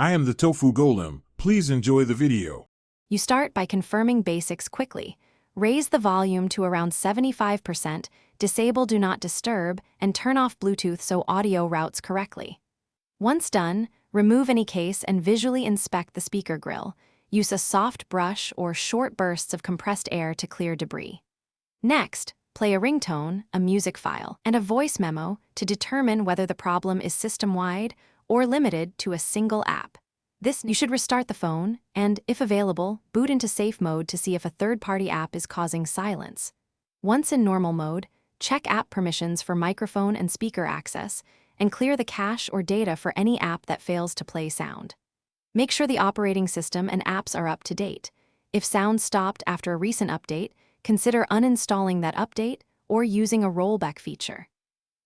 I am the Tofu Golem. Please enjoy the video. You start by confirming basics quickly. Raise the volume to around 75%, disable Do Not Disturb, and turn off Bluetooth so audio routes correctly. Once done, remove any case and visually inspect the speaker grill. Use a soft brush or short bursts of compressed air to clear debris. Next, play a ringtone, a music file, and a voice memo to determine whether the problem is system-wide or limited to a single app. You should restart the phone and, if available, boot into safe mode to see if a third-party app is causing silence. Once in normal mode, check app permissions for microphone and speaker access and clear the cache or data for any app that fails to play sound. Make sure the operating system and apps are up to date. If sound stopped after a recent update, consider uninstalling that update or using a rollback feature.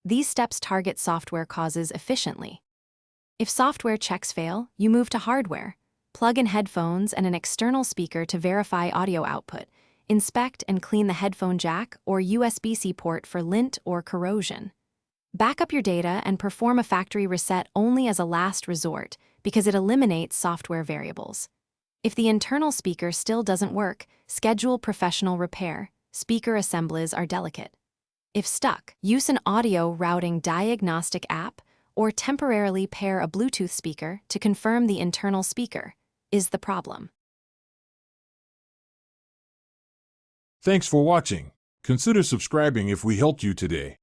These steps target software causes efficiently. If software checks fail, you move to hardware. Plug in headphones and an external speaker to verify audio output. Inspect and clean the headphone jack or USB-C port for lint or corrosion. Back up your data and perform a factory reset only as a last resort because it eliminates software variables. If the internal speaker still doesn't work, schedule professional repair. Speaker assemblies are delicate. If stuck, use an audio routing diagnostic app or temporarily pair a Bluetooth speaker to confirm the internal speaker is the problem. Thanks for watching. Consider subscribing if we helped you today.